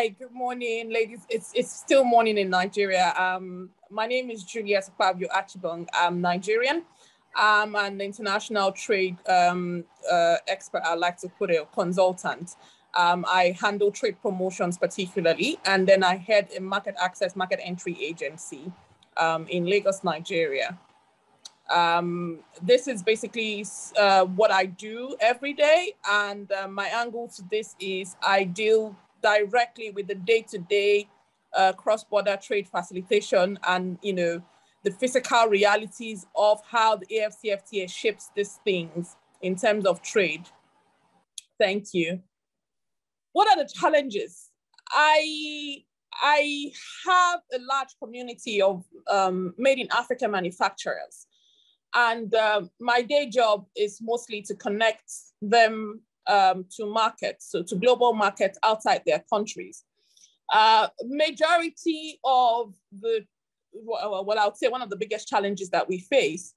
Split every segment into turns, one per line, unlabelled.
Hi, good morning, ladies. It's still morning in Nigeria. My name is Juliet Archibong. I'm Nigerian. I'm an international trade expert, I like to put it, consultant. I handle trade promotions particularly, and then I head a market access, market entry agency in Lagos, Nigeria. This is basically what I do every day, and my angle to this is I deal directly with the day-to-day cross-border trade facilitation and, you know, the physical realities of how the AFCFTA shapes these things in terms of trade. Thank you. What are the challenges? I have a large community of made in Africa manufacturers. And my day job is mostly to connect them to markets, so to global markets outside their countries. Majority of the, well, I would say one of the biggest challenges that we face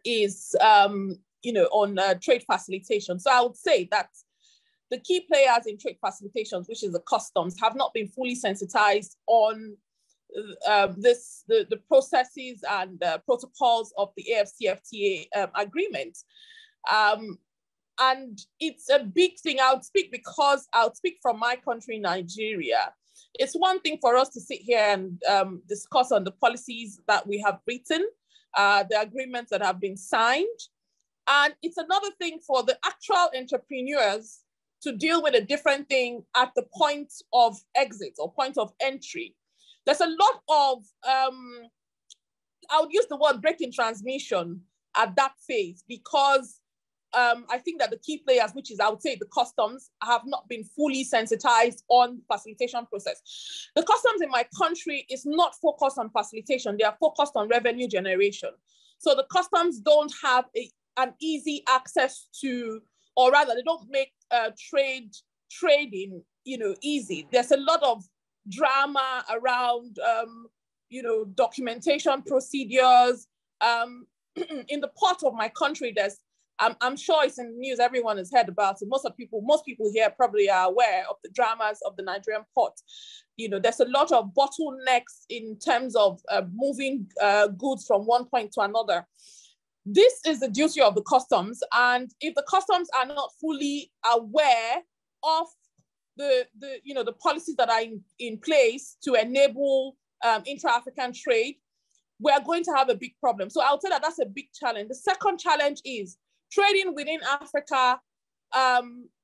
is, you know, on trade facilitation. So I would say that the key players in trade facilitations, which is the customs, have not been fully sensitized on the processes and protocols of the AFCFTA agreement. And it's a big thing. I would speak from my country, Nigeria. It's one thing for us to sit here and discuss on the policies that we have written, the agreements that have been signed. And it's another thing for the actual entrepreneurs to deal with a different thing at the point of exit or point of entry. There's a lot of, I would use the word breaking transmission at that phase, because I think that the key players, which is, I would say, the customs, have not been fully sensitized on facilitation process. The customs in my country is not focused on facilitation. They are focused on revenue generation. So the customs don't have an easy access to, or rather, they don't make trading, you know, easy. There's a lot of drama around, you know, documentation procedures. In the port of my country, there's, I'm sure it's in the news, everyone has heard about it. Most people here probably are aware of the dramas of the Nigerian port. You know, there's a lot of bottlenecks in terms of moving goods from one point to another. This is the duty of the customs. And if the customs are not fully aware of the you know, the policies that are in place to enable intra-African trade, we are going to have a big problem. So I'll say that that's a big challenge. The second challenge is trading within Africa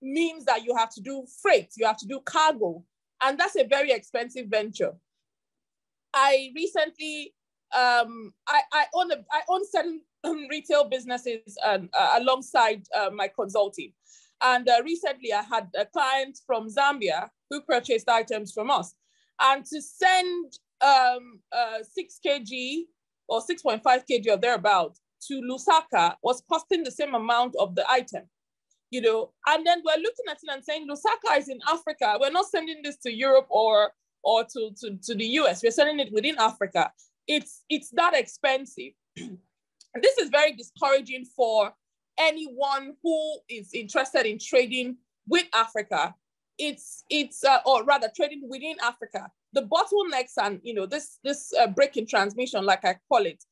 means that you have to do freight, you have to do cargo, and that's a very expensive venture. I recently, I own certain retail businesses alongside my consulting. And recently I had a client from Zambia who purchased items from us. And to send 6 kg or 6.5 kg or thereabout to Lusaka was costing the same amount of the item, you know. And then we're looking at it and saying, Lusaka is in Africa. We're not sending this to Europe or to the US. We're sending it within Africa. It's that expensive. This is very discouraging for anyone who is interested in trading with Africa. Or rather trading within Africa. The bottlenecks and, you know, this breaking transmission, like I call it,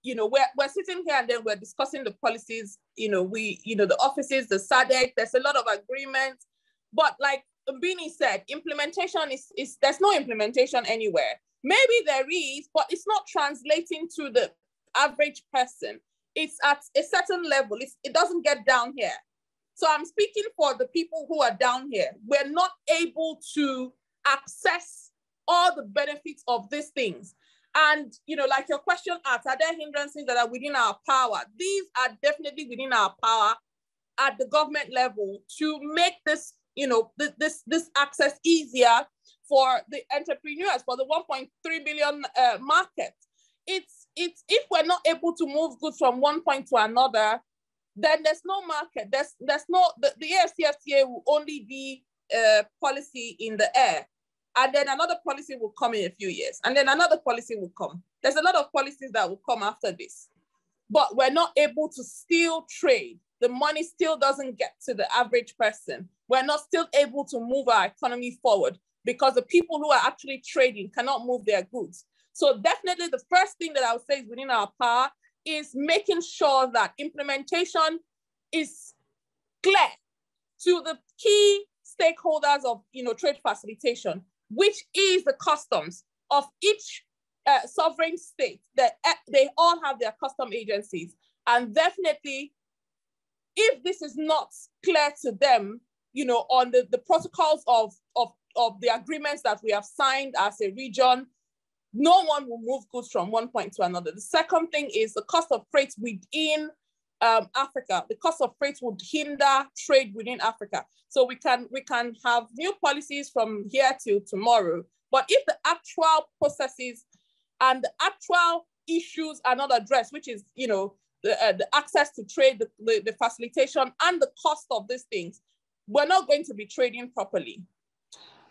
you know, we're sitting here and then we're discussing the policies, you know, the offices, the SADC, there's a lot of agreements, but like Mbini said, implementation is there's no implementation anywhere. Maybe there is, but it's not translating to the average person. It's at a certain level. It doesn't get down here. So I'm speaking for the people who are down here. We're not able to access all the benefits of these things. And, you know, like your question asked, are there hindrances that are within our power? These are definitely within our power at the government level to make this, you know, this access easier for the entrepreneurs, for the 1.3 billion market. It's if we're not able to move goods from one point to another, then there's no market. There's no, the AFCFTA will only be a policy in the air. And then another policy will come in a few years. And then another policy will come. There's a lot of policies that will come after this. But we're not able to still trade. The money still doesn't get to the average person. We're not still able to move our economy forward. because the people who are actually trading cannot move their goods. So definitely the first thing that I would say is within our power is making sure that implementation is clear to the key stakeholders of trade facilitation, which is the customs of each sovereign state. That they all have their custom agencies. And definitely, if this is not clear to them, on the protocols of the agreements that we have signed as a region, no one will move goods from one point to another. The second thing is the cost of freight within Africa. The cost of freight would hinder trade within Africa. So we can have new policies from here till tomorrow. But if the actual processes and the actual issues are not addressed, which is the access to trade, the facilitation, and the cost of these things, we're not going to be trading properly.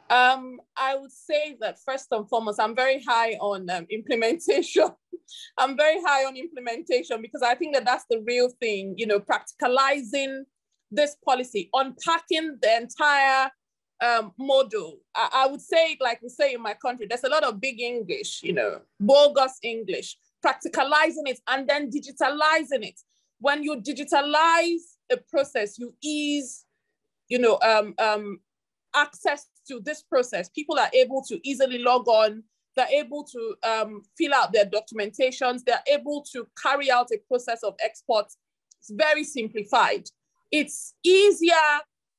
I would say that first and foremost, I'm very high on implementation. I'm very high on implementation because I think that that's the real thing, practicalizing this policy, unpacking the entire model. I would say, like we say in my country, there's a lot of big English, bogus English, practicalizing it and then digitalizing it. When you digitalize a process, you ease, access to this process. People are able to easily log on. They're able to fill out their documentations. They're able to carry out a process of export. It's very simplified. It's easier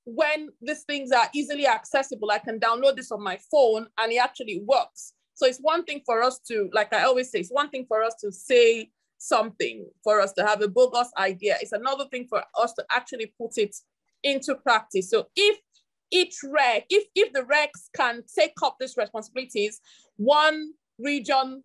when these things are easily accessible. I can download this on my phone and it actually works. So it's one thing for us to, like I always say, it's one thing for us to say something, for us to have a bogus idea. It's another thing for us to actually put it into practice. So if each reg, if the regs can take up these responsibilities, one region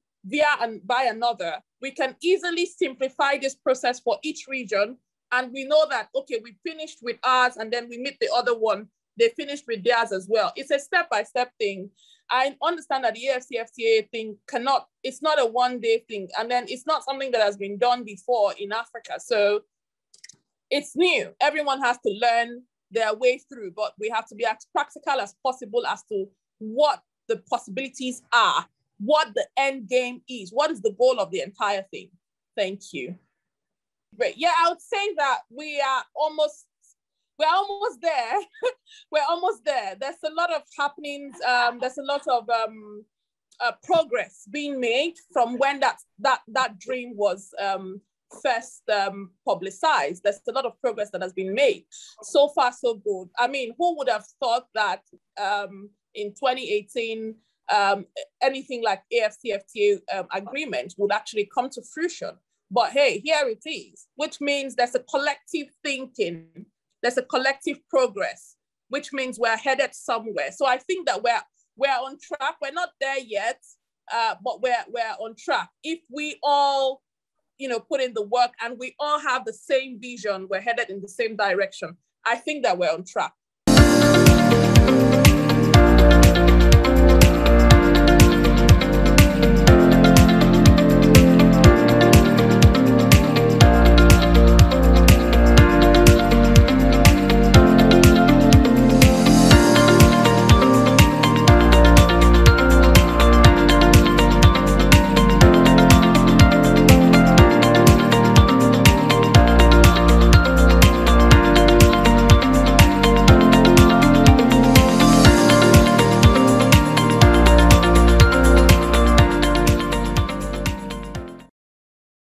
by another, we can easily simplify this process for each region. And we know that, okay, we finished with ours and then we meet the other one, they finished with theirs as well. It's a step-by-step thing. I understand that the AFCFTA thing it's not a one-day thing. And then it's not something that has been done before in Africa. So it's new. Everyone has to learn their way through, but we have to be as practical as possible as to what the possibilities are, what the end game is, what is the goal of the entire thing. Thank you. Great. Yeah, I would say that we're almost there. We're almost there. There's a lot of happenings. There's a lot of progress being made from when that dream was first publicized. There's a lot of progress that has been made. So far, so good. I mean, who would have thought that in 2018, anything like AFCFTA agreement would actually come to fruition? But hey, here it is, which means there's a collective thinking, there's a collective progress, which means we're headed somewhere. So I think that we're on track. We're not there yet, but we're on track. If we all put in the work and we all have the same vision, we're headed in the same direction, I think that we're on track.